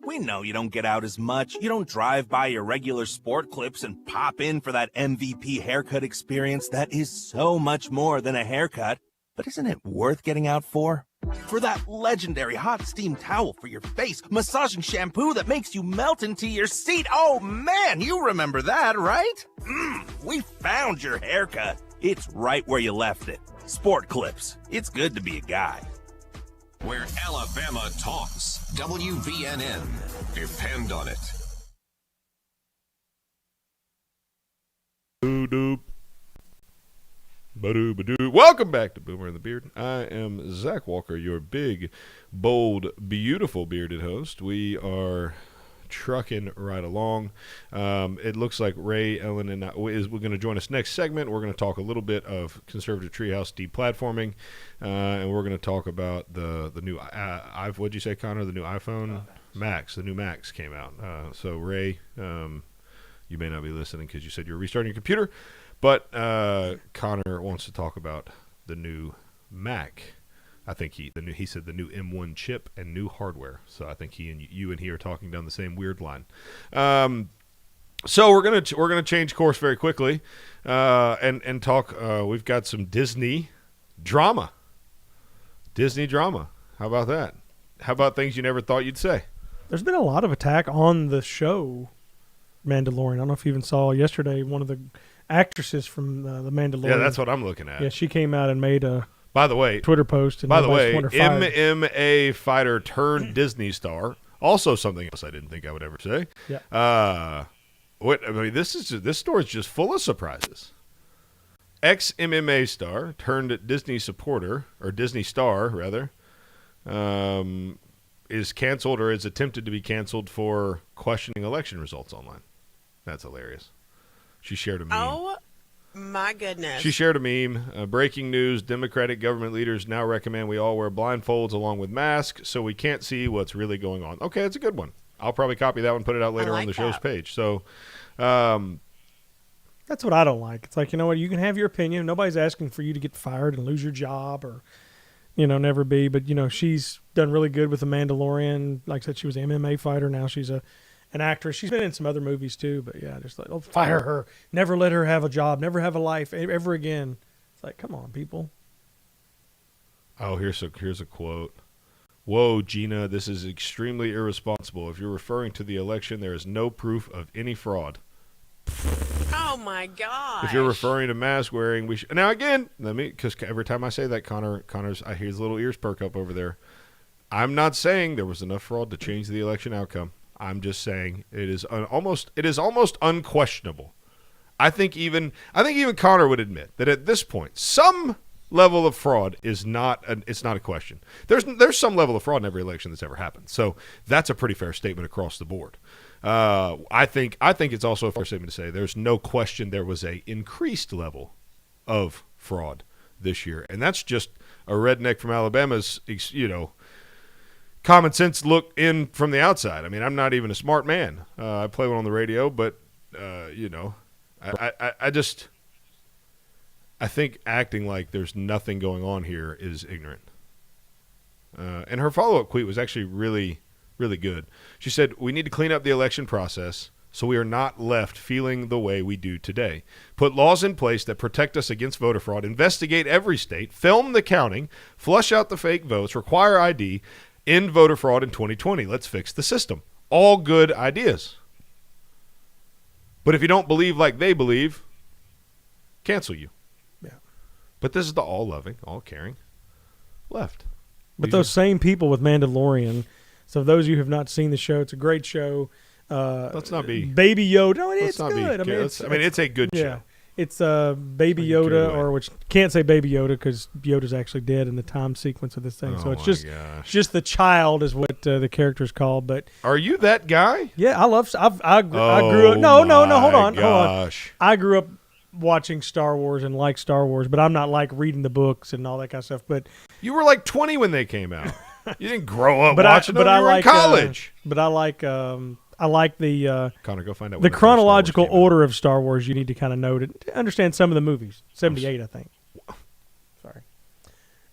We know you don't get out as much. You don't drive by your regular sport clips and pop in for that MVP haircut experience that is so much more than a haircut. But isn't it worth getting out for? For that legendary hot steam towel for your face, massaging shampoo that makes you melt into your seat. Oh man, you remember that, right? We found your haircut. It's right where you left it. Sport Clips. It's good to be a guy. Where Alabama talks. WVNN. Depend on it. Doop. Ba-doo. Welcome back to Boomer and the Beard. I am Zach Walker, your big, bold, beautiful bearded host. We are trucking right along. It looks like Ray, Ellen, and we're going to join us next segment. We're going to talk a little bit of conservative treehouse deplatforming, and we're going to talk about the new what'd you say, Connor? The new iPhone Max. The new Max came out. So Ray, you may not be listening because you said you were restarting your computer. But Connor wants to talk about the new Mac. I think he said the new M1 chip and new hardware. So I think you and he are talking down the same weird line. So we're gonna change course very quickly and talk. We've got some Disney drama. How about that? How about things you never thought you'd say? There's been a lot of attack on the show Mandalorian. I don't know if you even saw yesterday one of the actresses from the Mandalorian. Yeah, that's what I'm looking at. Yeah, she came out and made a Twitter post. And by the way, MMA fighter turned Disney star. Also something else I didn't think I would ever say. Yeah. This story is just full of surprises. Ex-MMA star turned Disney supporter, or Disney star rather, is canceled or is attempted to be canceled for questioning election results online. That's hilarious. She shared a meme. Oh, my goodness. She shared a meme. Breaking news, Democratic government leaders now recommend we all wear blindfolds along with masks so we can't see what's really going on. Okay, that's a good one. I'll probably copy that one and put it out later on the show's page. So that's what I don't like. It's like, you know what, you can have your opinion. Nobody's asking for you to get fired and lose your job or, never be. But, she's done really good with The Mandalorian. Like I said, she was an MMA fighter. Now she's an actress. She's been in some other movies too, but yeah, just like, fire her. Never let her have a job. Never have a life ever again. It's like, come on, people. Oh, here's a quote. Whoa, Gina, this is extremely irresponsible. If you're referring to the election, there is no proof of any fraud. Oh my God! If you're referring to mask wearing, we should. Now again, because every time I say that, Connor's, I hear his little ears perk up over there. I'm not saying there was enough fraud to change the election outcome. I'm just saying it is almost unquestionable. I think even Connor would admit that at this point, some level of fraud is not a question. There's some level of fraud in every election that's ever happened. So that's a pretty fair statement across the board. I think it's also a fair statement to say there's no question there was a increased level of fraud this year, and that's just a redneck from Alabama's common sense look in from the outside. I mean, I'm not even a smart man. I play one on the radio, but I think acting like there's nothing going on here is ignorant. And her follow-up tweet was actually really, really good. She said, "We need to clean up the election process so we are not left feeling the way we do today. Put laws in place that protect us against voter fraud, investigate every state, film the counting, flush out the fake votes, require ID, end voter fraud in 2020. Let's fix the system." All good ideas. But if you don't believe like they believe, cancel you. Yeah. But this is the all-loving, all-caring left. But those same people with Mandalorian. So those of you who have not seen the show, it's a great show. Let's not be Baby Yoda. No, it's not good. Be, it's a good show. It's Baby Yoda, or which can't say Baby Yoda because Yoda's actually dead in the time sequence of this thing. So it's just the child is what the character's called. But are you that guy? Yeah, I grew up. No, hold on. I grew up watching Star Wars and like Star Wars, but I'm not like reading the books and all that kind of stuff. But you were like 20 when they came out. You didn't grow up watching them. But I you were like in college. I like the Connor, go find out the chronological order of Star Wars. You need to kind of know to understand some of the movies. 78, I think. Sorry.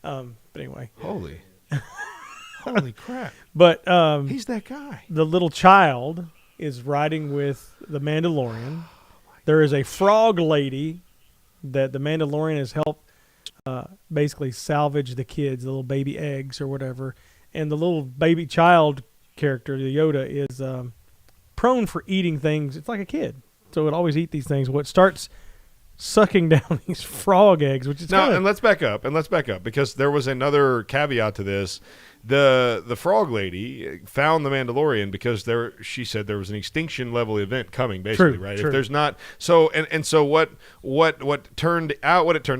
But anyway, holy crap! But he's that guy. The little child is riding with the Mandalorian. There is a frog lady that the Mandalorian has helped basically salvage the kids, the little baby eggs or whatever, and the little baby child character, the Yoda, is prone for eating things. It's like a kid, so it always eat these things. What starts sucking down these frog eggs, which is now. good. And let's back up because there was another caveat to this. The frog lady found the Mandalorian because she said there was an extinction level event coming, basically, right? True. If there's not so what it turned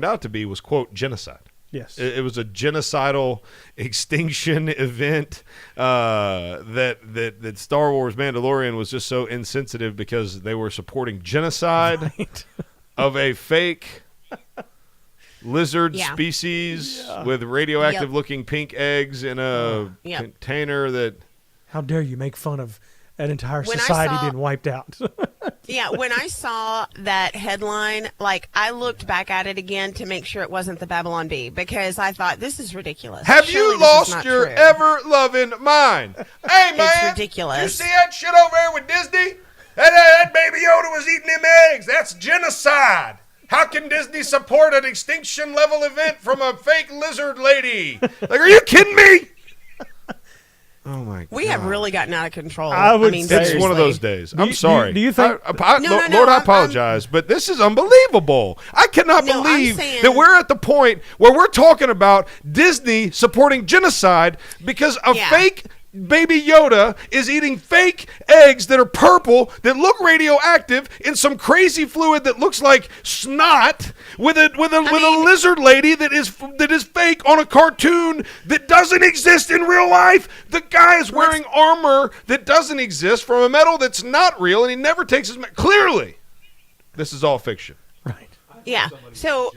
out to be was, quote, genocide. Yes, it was a genocidal extinction event that Star Wars Mandalorian was just so insensitive because they were supporting genocide of a fake lizard species with radioactive looking pink eggs in a container that. How dare you make fun of an entire society being wiped out? Yeah, when I saw that headline, like, I looked back at it again to make sure it wasn't the Babylon Bee, because I thought, this is ridiculous. Have Surely you this is lost not your true. ever-loving mind? Hey, man. It's ridiculous. You see that shit over there with Disney? That Baby Yoda was eating them eggs. That's genocide. How can Disney support an extinction-level event from a fake lizard lady? Like, are you kidding me? Oh my God! We have really gotten out of control. I mean, it's seriously. one of those days. I'm sorry. Do you think? Lord, I apologize, but this is unbelievable. I cannot believe that we're at the point where we're talking about Disney supporting genocide because a fake Baby Yoda is eating fake eggs that are purple, that look radioactive, in some crazy fluid that looks like snot, with a lizard lady that is fake on a cartoon that doesn't exist in real life. The guy is wearing armor that doesn't exist from a metal that's not real, and he never takes his clearly. This is all fiction. Right. Yeah. So.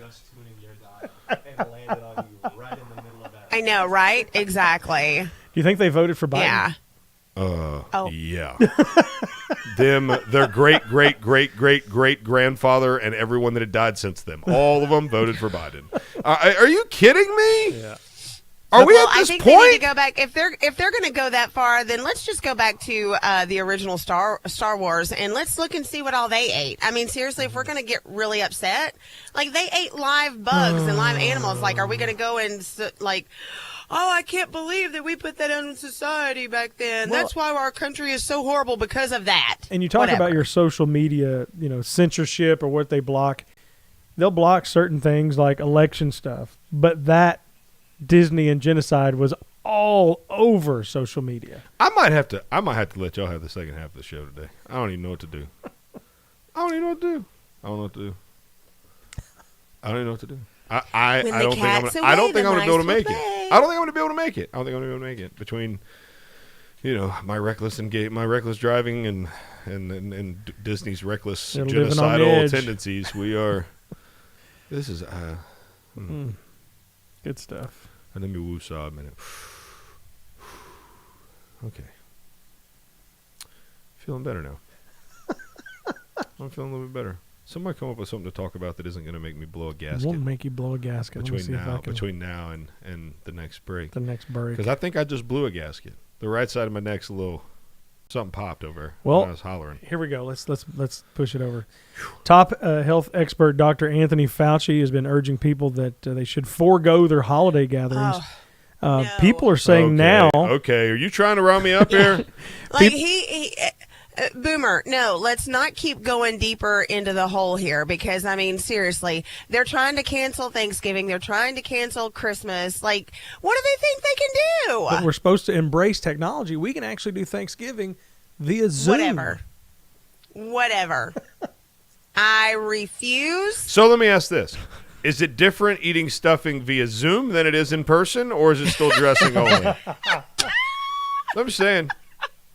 I know, right? Exactly. Do you think they voted for Biden? Yeah. Yeah. Their great grandfather and everyone that had died since them. All of them voted for Biden. Are you kidding me? Yeah. Are we at I this think point? they need to go back. If they're going to go that far, then let's just go back to the original Star Wars and let's look and see what all they ate. I mean, seriously, if we're going to get really upset, like, they ate live bugs and live animals. Like, are we going to go and oh, I can't believe that we put that in society back then. Well, that's why our country is so horrible, because of that. And you talk about your social media, censorship or what they block. They'll block certain things like election stuff, but that Disney and genocide was all over social media. I might have to let y'all have the second half of the show today. I don't even know what to do. I don't even know what to do. I don't even know what to do. I don't think I'm gonna be able to make it. I don't think I'm gonna be able to make it. I don't think I'm gonna be able to make it between, my reckless driving and Disney's reckless genocidal tendencies. This is good stuff. And let me woo-saw a minute. Okay. Feeling better now. I'm feeling a little bit better. Somebody come up with something to talk about that isn't going to make me blow a gasket. Won't make you blow a gasket. Between now and the next break. Because I think I just blew a gasket. The right side of my neck's a little something popped over. Well, when I was hollering. Here we go. Let's push it over. Top health expert Dr. Anthony Fauci has been urging people that they should forego their holiday gatherings. No. People are saying now. Okay, are you trying to round me up here? Like Boomer, no, let's not keep going deeper into the hole here because, I mean, seriously, they're trying to cancel Thanksgiving. They're trying to cancel Christmas. Like, what do they think they can do? But we're supposed to embrace technology. We can actually do Thanksgiving via Zoom. Whatever. I refuse. So let me ask this. Is it different eating stuffing via Zoom than it is in person, or is it still dressing only? I'm just saying.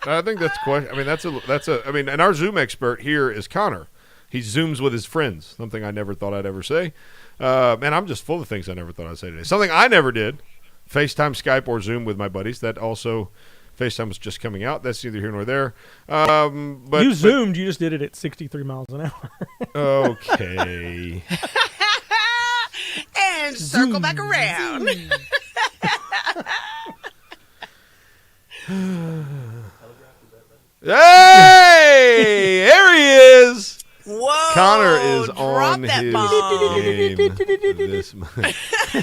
I think that's question. I mean, that's a. I mean, and our Zoom expert here is Connor. He Zooms with his friends. Something I never thought I'd ever say. And I'm just full of things I never thought I'd say today. Something I never did: FaceTime, Skype, or Zoom with my buddies. That also, FaceTime was just coming out. That's neither here nor there. But you zoomed. You just did it at 63 miles an hour. Okay. And circle back around. Hey, there he is. Whoa, Connor is on that his bomb. game.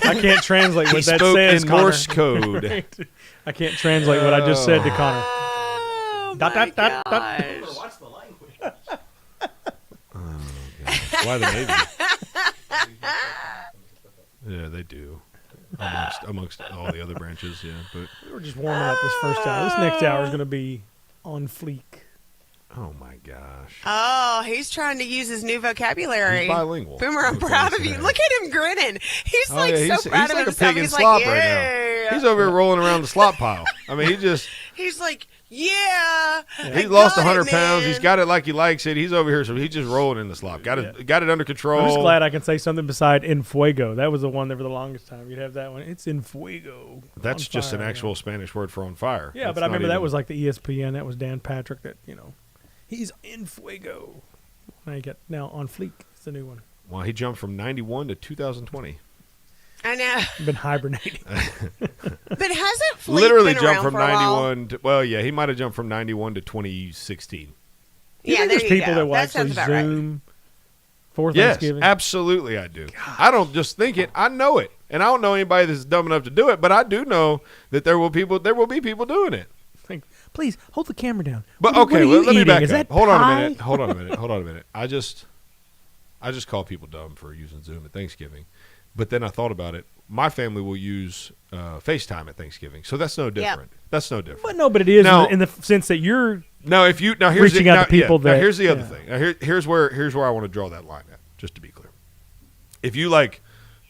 I can't translate what He that spoke says, in Connor. Morse code. Right. I can't translate what I just said to Connor. Oh, Dot, my dot, dot, dot. gosh. Watch the language. Why the Navy? Yeah, they do. Amongst all the other branches, yeah. But We're just warming up this first hour. This next hour is going to be on fleek. oh my gosh, Oh, he's trying to use his new vocabulary. he's bilingual. Boomer, I'm proud of you. Look at him grinning. He's Oh, like yeah, so proud he's of like a himself. pig in He's slop like, right yeah. now. He's over here rolling around the slop pile. I mean, He's like, yeah. he lost 100 pounds. He's got it like he likes it. He's over here, so he's just rolling in the slop. Got it under control. I'm just glad I can say something beside En Fuego. That was the one that for the longest time. You'd have that one. It's En Fuego. That's On just fire, an actual Spanish word for on fire. Yeah, That's but I not remember that even- was like the ESPN. That was Dan Patrick. That he's En Fuego. Now you got on fleek. It's the new one. Well, he jumped from 91 to 2020. I know. Been hibernating. But hasn't Fleet Literally been jumped around from for a while? 91 to, well, yeah, he might have jumped from 91 to 2016. You Yeah, think there there's you people go. that will That actually sounds about right. Zoom for Yes, Thanksgiving? absolutely I do. I don't just think it, I know it. And I don't know anybody that's dumb enough to do it, but I do know that there will be people doing it. Like, please hold the camera down. But What okay, are you let me eating? back Is up. that Hold on a pie? minute. Hold on a minute. I just call people dumb for using Zoom at Thanksgiving. But then I thought about it. My family will use FaceTime at Thanksgiving, so that's no different. That's no different. But it is Now- in the sense that you're Here's reaching the, out now, to people yeah, that. now here's the other yeah. thing. Now here's where I want to draw that line at. Just to be clear, if you like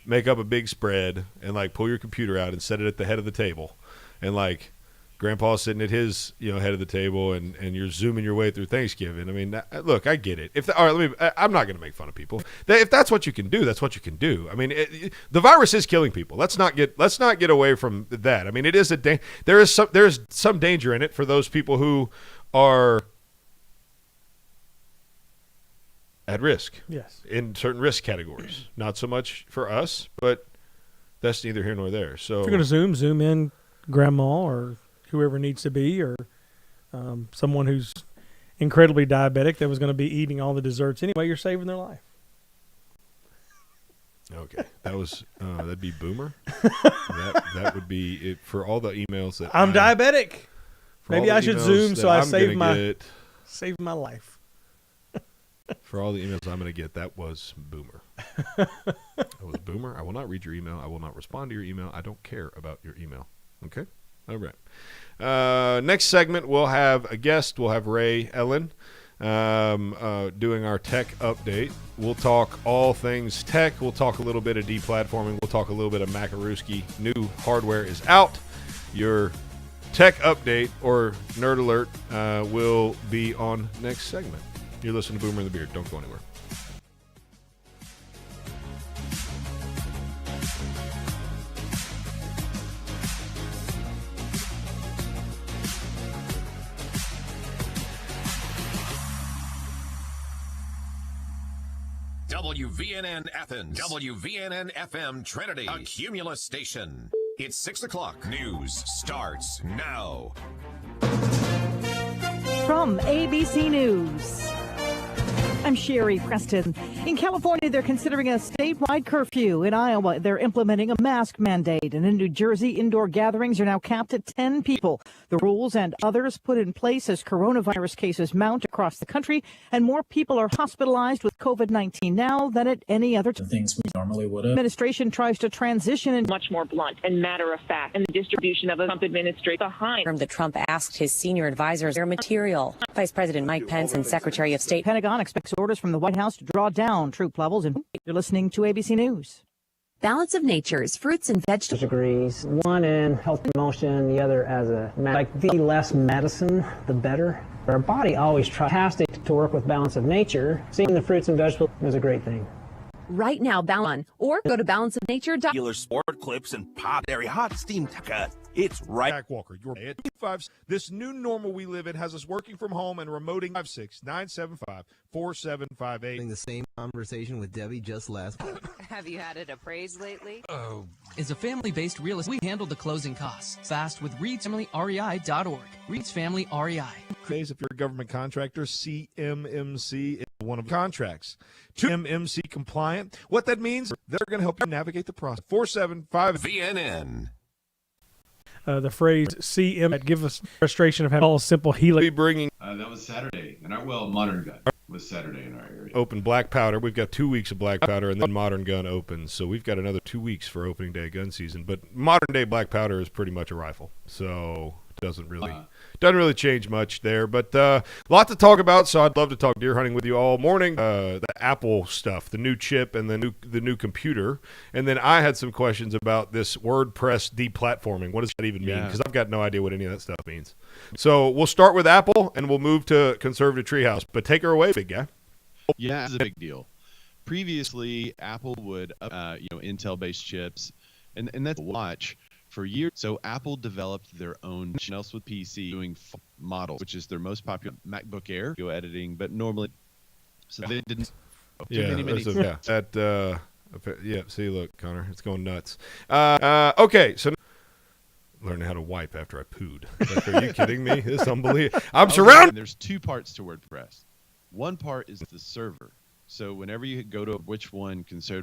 make up a big spread and like pull your computer out and set it at the head of the table, and like Grandpa's sitting at his head of the table and you're zooming your way through Thanksgiving. I mean, look, I get it. All right, I'm not going to make fun of people. If that's what you can do, that's what you can do. I mean, the virus is killing people. Let's not get away from that. I mean, it is there is some danger in it for those people who are at risk. Yes. In certain risk categories. Not so much for us, but that's neither here nor there. So If you're going to zoom in grandma or whoever needs to be, or someone who's incredibly diabetic that was going to be eating all the desserts anyway, you're saving their life. Okay, that was that'd be Boomer. that would be it for all the emails that I'm diabetic. for all Maybe the I should emails zoom that so I I'm save gonna save my life. For all the emails I'm going to get, that was Boomer. That was Boomer. I will not read your email. I will not respond to your email. I don't care about your email. Okay? All right. Next segment, we'll have a guest. We'll have Ray Ellen doing our tech update. We'll talk all things tech. We'll talk a little bit of deplatforming. We'll talk a little bit of Macaruski. New hardware is out. Your tech update or nerd alert will be on next segment. You're listening to Boomer and the Beard. Don't go anywhere. WVNN Athens, WVNN FM Trinity, a Cumulus station. It's 6 o'clock. News starts now. From ABC News. I'm Sherry Preston. In California, they're considering a statewide curfew. In Iowa, they're implementing a mask mandate. And in New Jersey, indoor gatherings are now capped at 10 people. The rules and others put in place as coronavirus cases mount across the country, and more people are hospitalized with COVID-19 now than at any other time. Things we normally would have. Administration tries to transition in much more blunt and matter of fact, and the distribution of a Trump administration behind. The Trump asked his senior advisors their material. Vice President Mike Pence and Secretary of State Pentagon expects orders from the White House to draw down troop levels. And you're listening to ABC News. Balance of Nature's fruits and vegetables. Degrees, one in health promotion, the other as a like the less medicine, the better. Our body always tries to work with Balance of Nature. Seeing the fruits and vegetables is a great thing. Right now, Balance, or go to balanceofnature.com. Regular sport clips and pop very hot steam tucka. It's right. Jack Walker, your at 5. This new normal we live in has us working from home and remoting 56975-4758. The same conversation with Debbie just last week. Have you had it appraised lately? Oh. Is a family-based real estate. We handle the closing costs. Fast with ReedsFamilyREI.org. Reeds Family REI. If you're a government contractor, CMMC is one of the contracts. 2 MMC compliant. What that means, they're going to help you navigate the process. 475 VNN. The phrase "CM" that give us frustration of having all simple healing. Be bringing. That was Saturday, and Modern Gun was Saturday in our area. Open Black Powder. We've got 2 weeks of Black Powder, and then Modern Gun opens. So we've got another 2 weeks for opening day gun season. But modern day Black Powder is pretty much a rifle, so it doesn't really change much there. But a lot to talk about. So I'd love to talk deer hunting with you all morning. The Apple stuff, the new chip, and the new computer. And then I had some questions about this WordPress deplatforming. What does that even mean? Because I've got no idea what any of that stuff means. So we'll start with Apple, and we'll move to Conservative Treehouse. But take her away, big guy. Yeah, it's a big deal. Previously, Apple would, Intel-based chips, and that's a watch for years. So Apple developed their own else with PC doing models, which is their most popular MacBook Air, video editing, but normally, so they didn't. See, look, Connor, it's going nuts. Okay, so. Learning how to wipe after I pooed. Like, are you kidding me? This is unbelievable. I'm surrounded. There's 2 parts to WordPress. One part is the server. So whenever you go to which one, Conservative